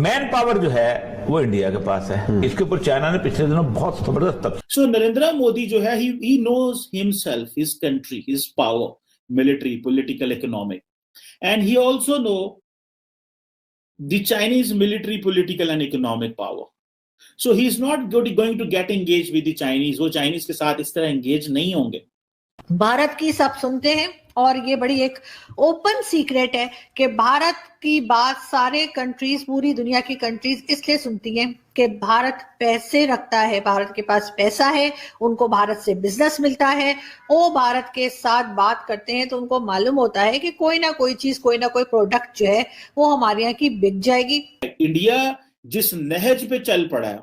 Man power जो है वो इंडिया के पास है। इसके ऊपर चाइना ने पिछले दिनों बहुत जबरदस्त सो नरेंद्र मोदी जो है he knows himself, his country, his power, military, political, economic, and he also know the Chinese military, political and economic power. So he is not going to get engaged with the Chinese. वो Chinese के साथ इस तरह engage नहीं होंगे। भारत की सब सुनते हैं और ये बड़ी एक ओपन सीक्रेट है कि भारत की बात सारे कंट्रीज, पूरी दुनिया की कंट्रीज इसलिए सुनती हैं कि भारत पैसे रखता है, भारत के पास पैसा है, उनको भारत से बिजनेस मिलता है, वो भारत के साथ बात करते हैं तो उनको मालूम होता है कि कोई ना कोई चीज, कोई ना कोई प्रोडक्ट जो है वो हमारे यहाँ की बिक जाएगी। इंडिया जिस नहज पे चल पड़ा है,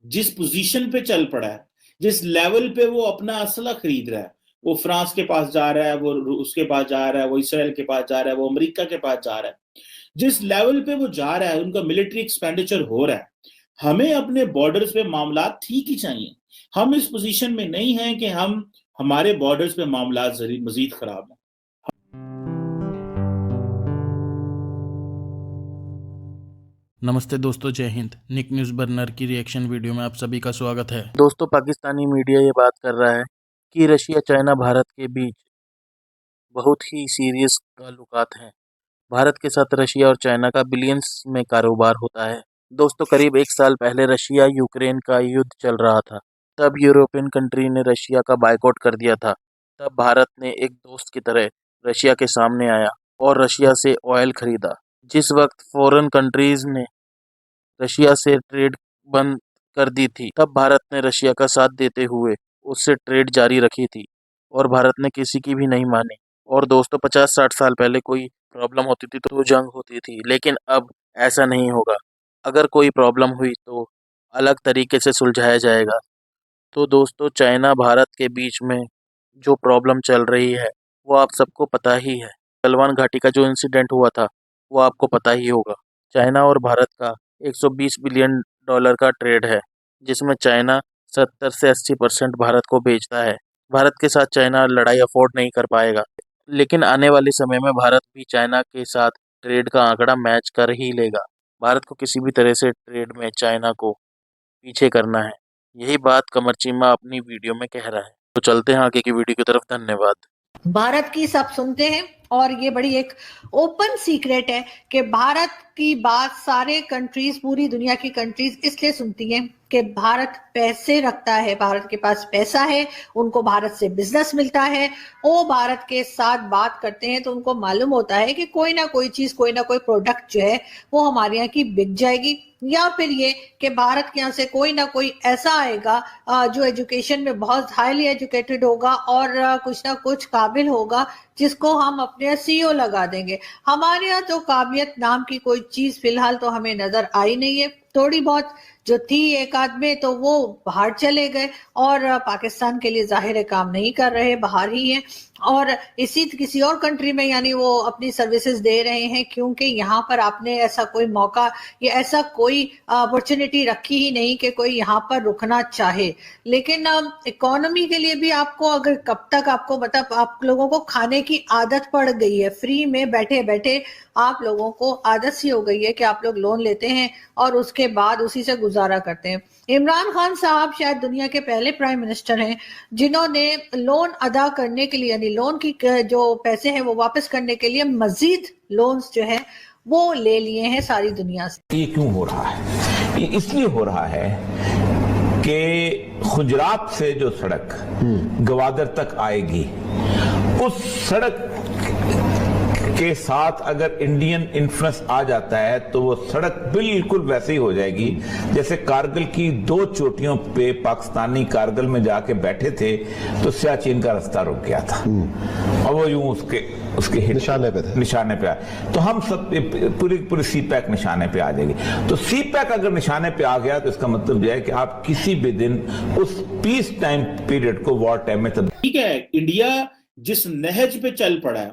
जिस पोजीशन पे चल पड़ा है, जिस लेवल पे वो अपना असला खरीद रहा है, वो फ्रांस के पास जा रहा है, वो उसके पास जा रहा है, वो इसराइल के पास जा रहा है, वो अमेरिका के पास जा रहा है, जिस लेवल पे वो जा रहा है, उनका मिलिट्री एक्सपेंडिचर हो रहा है। हमें अपने बॉर्डर्स पे मामला ठीक ही चाहिए। हम इस पोजीशन में नहीं हैं कि हम हमारे बॉर्डर्स पे मामला मजीद खराब है। नमस्ते दोस्तों, जय हिंद। निक न्यूज़ बर्नर की रिएक्शन वीडियो में आप सभी का स्वागत है। दोस्तों, पाकिस्तानी मीडिया ये बात कर रहा है कि रशिया, चाइना, भारत के बीच बहुत ही सीरियस ताल्लुकात हैं। भारत के साथ रशिया और चाइना का बिलियंस में कारोबार होता है। दोस्तों, करीब 1 साल पहले रशिया यूक्रेन का युद्ध चल रहा था। तब यूरोपियन कंट्री ने रशिया का बायकॉट कर दिया था। तब भारत ने एक दोस्त की तरह रशिया के सामने आया और रशिया से ऑयल खरीदा। जिस वक्त फॉरेन कंट्रीज ने रशिया से ट्रेड बंद कर दी थी, तब भारत ने रशिया का साथ देते हुए उससे ट्रेड जारी रखी थी और भारत ने किसी की भी नहीं मानी। और दोस्तों, 50-60 साल पहले कोई प्रॉब्लम होती थी तो जंग होती थी, लेकिन अब ऐसा नहीं होगा। अगर कोई प्रॉब्लम हुई तो अलग तरीके से सुलझाया जाएगा। तो दोस्तों, चाइना भारत के बीच में जो प्रॉब्लम चल रही है वो आप सबको पता ही है। गलवान घाटी का जो इंसिडेंट हुआ था वो आपको पता ही होगा। चाइना और भारत का 120 बिलियन डॉलर का ट्रेड है, जिसमें चाइना 70 से 80% भारत को बेचता है। भारत के साथ चाइना लड़ाई अफोर्ड नहीं कर पाएगा, लेकिन आने वाले समय में भारत भी चाइना के साथ ट्रेड का आंकड़ा मैच कर ही लेगा। भारत को किसी भी तरह से ट्रेड में चाइना को पीछे करना है। यही बात कमर चीमा अपनी वीडियो में कह रहा है। तो चलते हैं आगे की वीडियो की तरफ। धन्यवाद। भारत की सब सुनते हैं और ये बड़ी एक ओपन सीक्रेट है कि भारत की बात सारे कंट्रीज, पूरी दुनिया की कंट्रीज इसलिए सुनती हैं कि भारत पैसे रखता है, भारत के पास पैसा है, उनको भारत से बिजनेस मिलता है, वो भारत के साथ बात करते हैं तो उनको मालूम होता है कि कोई ना कोई चीज, कोई ना कोई प्रोडक्ट जो है वो हमारे यहाँ की बिक जाएगी। या फिर ये कि भारत के यहाँ से कोई ना कोई ऐसा आएगा जो एजुकेशन में बहुत हाईली एजुकेटेड होगा और कुछ ना कुछ काबिल होगा, जिसको हम अपने सीईओ लगा देंगे। हमारे यहाँ तो काबिलियत नाम की कोई चीज फिलहाल तो हमें नजर आई नहीं है। थोड़ी बहुत जो थी एक आदमी तो वो बाहर चले गए और पाकिस्तान के लिए जाहिर है काम नहीं कर रहे, बाहर ही हैं और इसी किसी और कंट्री में यानी वो अपनी सर्विसेज दे रहे हैं, क्योंकि यहाँ पर आपने ऐसा कोई मौका या ऐसा कोई अपॉर्चुनिटी रखी ही नहीं कि कोई यहाँ पर रुकना चाहे। लेकिन इकोनॉमी के लिए भी आपको, अगर कब तक आपको मतलब आप लोगों को खाने की आदत पड़ गई है, फ्री में बैठे बैठे आप लोगों को आदत सी हो गई है कि आप लोग लोन लेते हैं और उसके बाद उसी से गुजारा करते हैं। इमरान खान साहब शायद दुनिया के पहले प्राइम मिनिस्टर हैं जिन्होंने लोन अदा करने के लिए, यानी लोन की जो पैसे हैं वो वापस करने के लिए मजीद लोन्स जो है वो ले लिए हैं सारी दुनिया से। ये क्यों हो रहा है? ये इसलिए हो रहा है कि गुजरात से जो सड़क गवादर तक आएगी, उस सड़क के साथ अगर इंडियन इन्फ्लुएंस आ जाता है तो वो सड़क बिल्कुल वैसे ही हो जाएगी जैसे कारगिल की 2 चोटियों पे पाकिस्तानी कारगिल में जाके बैठे थे तो सियाचिन का रास्ता रुक गया था और वो यूं उसके निशाने पे आए। तो हम सब पूरी सी पैक निशाने पे आ जाएगी। तो सी पैक अगर निशाने पे आ गया तो इसका मतलब यह है कि आप किसी भी दिन उस पीस टाइम पीरियड को वॉर टाइम में ठीक है। इंडिया जिस नहज पे चल पड़ा है,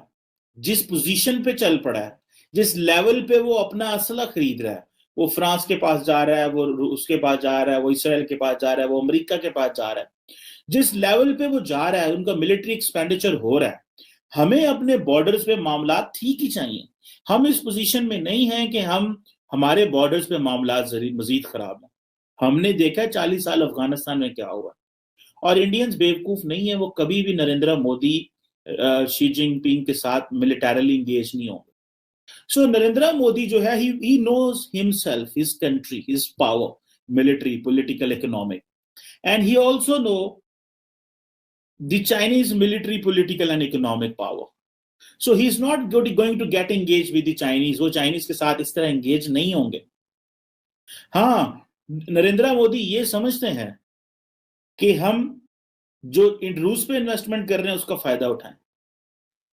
जिस पोजीशन पे चल पड़ा है, जिस लेवल पे वो अपना असला खरीद रहा है, वो फ्रांस के पास जा रहा है, वो उसके पास जा रहा है, वो इसराइल के पास जा रहा है, वो अमेरिका के पास जा रहा है, जिस लेवल पे वो जा रहा है, उनका मिलिट्री एक्सपेंडिचर हो रहा है। हमें अपने बॉर्डर्स पे मामला ठीक ही चाहिए। हम इस पोजीशन में नहीं हैं कि हम हमारे बॉर्डर्स पे मामला मजीद खराब है। हमने देखा है 40 साल अफगानिस्तान में क्या हुआ, और इंडियंस बेवकूफ नहीं है, वो कभी भी नरेंद्र मोदी शी जिनपिंग के साथ मिलिटरली इंगेज नहीं होंगे। सो नरेंद्र मोदी जो है, he knows himself, his country, his power, military, political, economic, and he also know the Chinese military, political and economic power. So he is not going to get engage with the Chinese, वो Chinese के साथ इस तरह engage नहीं होंगे। हाँ, नरेंद्र मोदी ये समझते हैं कि हम जो रूस पे इन्वेस्टमेंट कर रहे हैं उसका फायदा उठाएं,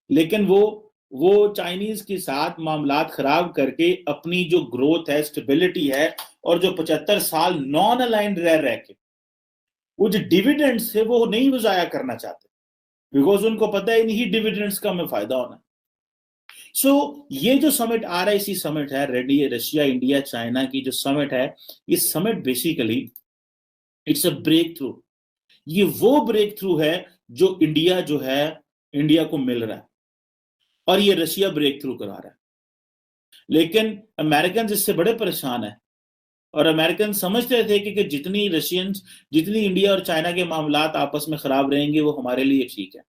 लेकिन वो चाइनीज के साथ मामलात खराब करके अपनी जो ग्रोथ है, स्टेबिलिटी है, और जो 75 साल नॉन अलाइंड रह के वो जो डिविडेंड्स है वो नहीं वजाया करना चाहते, बिकॉज उनको पता है इन्हीं डिविडेंड्स का हमें फायदा होना। सो ये जो समिट RIC समिट है, रेडी रशिया, इंडिया, चाइना की जो समिट है, ये summit basically it's a breakthrough. ये वो ब्रेक थ्रू है जो इंडिया को मिल रहा है, और ये रशिया ब्रेक थ्रू करा रहा है। लेकिन अमेरिकन इससे बड़े परेशान है, और अमेरिकन समझते थे कि जितनी इंडिया और चाइना के मामलात आपस में खराब रहेंगे वो हमारे लिए ठीक है।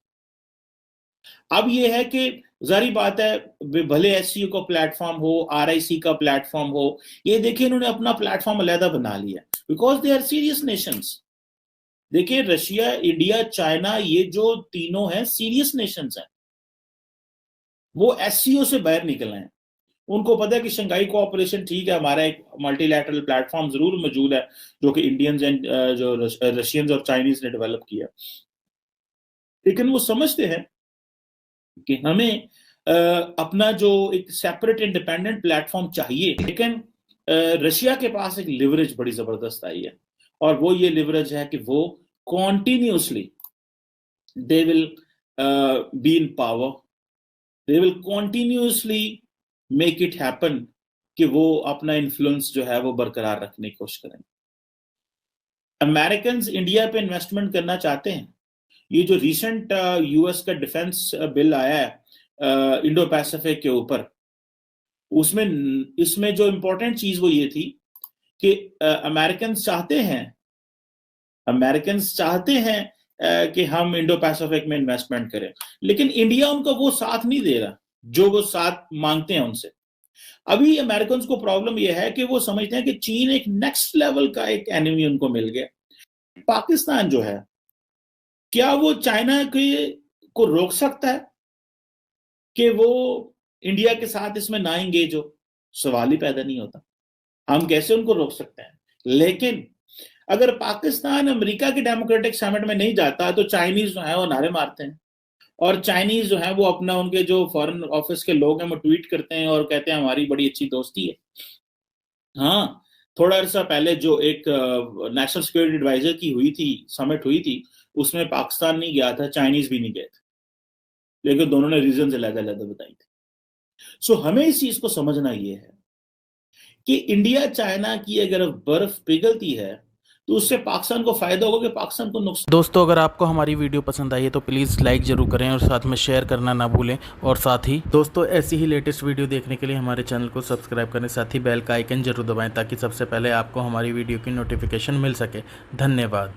अब ये है कि जारी बात है, भले SCO का प्लेटफॉर्म हो, RIC का प्लेटफॉर्म हो, ये देखिए इन्होंने अपना प्लेटफॉर्म अलग बना लिया, because they are serious nations. देखिए रशिया, इंडिया, चाइना, ये जो तीनों हैं सीरियस नेशंस हैं। वो SCO से बाहर निकल रहे हैं, उनको पता है कि शंघाई कोऑपरेशन ठीक है, हमारा एक मल्टीलैटरल प्लेटफॉर्म जरूर मौजूद है जो कि इंडियंस एंड जो रशियंस और चाइनीज ने डेवलप किया, लेकिन वो समझते हैं कि हमें अपना जो एक सेपरेट इंडिपेंडेंट प्लेटफॉर्म चाहिए। लेकिन रशिया के पास एक लिवरेज बड़ी जबरदस्त आई है, और वो ये लिवरेज है कि वो continuously they will be in power, they will continuously make it happen कि वो अपना इन्फ्लुएंस जो है वो बरकरार रखने की कोशिश करें। अमेरिकन इंडिया पे इन्वेस्टमेंट करना चाहते हैं। ये जो रिसेंट US का डिफेंस बिल आया है इंडो पैसिफिक के ऊपर, इसमें जो इंपॉर्टेंट चीज वो ये थी कि अमेरिकन चाहते हैं कि हम इंडो पैसिफिक में इन्वेस्टमेंट करें, लेकिन इंडिया उनको वो साथ नहीं दे रहा जो वो साथ मांगते हैं उनसे। अभी अमेरिकन को प्रॉब्लम यह है कि वो समझते हैं कि चीन एक नेक्स्ट लेवल का एक एनिमी उनको मिल गया। पाकिस्तान जो है, क्या वो चाइना को रोक सकता है कि वो इंडिया के साथ इसमें ना एंगेज हो? सवाल ही पैदा नहीं होता। हम कैसे उनको रोक सकते हैं? लेकिन अगर पाकिस्तान अमेरिका के डेमोक्रेटिक समिट में नहीं जाता तो चाइनीज जो है वो नारे मारते हैं, और चाइनीज जो है वो अपना, उनके जो फॉरेन ऑफिस के लोग हैं वो ट्वीट करते हैं और कहते हैं हमारी बड़ी अच्छी दोस्ती है। हाँ, थोड़ा अर्सा पहले जो एक नेशनल सिक्योरिटी एडवाइजर की समिट हुई थी, उसमें पाकिस्तान नहीं गया था, चाइनीज भी नहीं गए थे, लेकिन दोनों ने रीजन अलग-अलग बताई थी। सो हमें इस चीज को समझना ये है कि इंडिया चाइना की अगर बर्फ पिघलती है तो उससे पाकिस्तान को फायदा होगा कि पाकिस्तान को नुकसान। दोस्तों, अगर आपको हमारी वीडियो पसंद आई है तो प्लीज़ लाइक ज़रूर करें और साथ में शेयर करना ना भूलें। और साथ ही दोस्तों, ऐसी ही लेटेस्ट वीडियो देखने के लिए हमारे चैनल को सब्सक्राइब करें, साथ ही बेल का आइकन जरूर दबाएं ताकि सबसे पहले आपको हमारी वीडियो की नोटिफिकेशन मिल सके। धन्यवाद।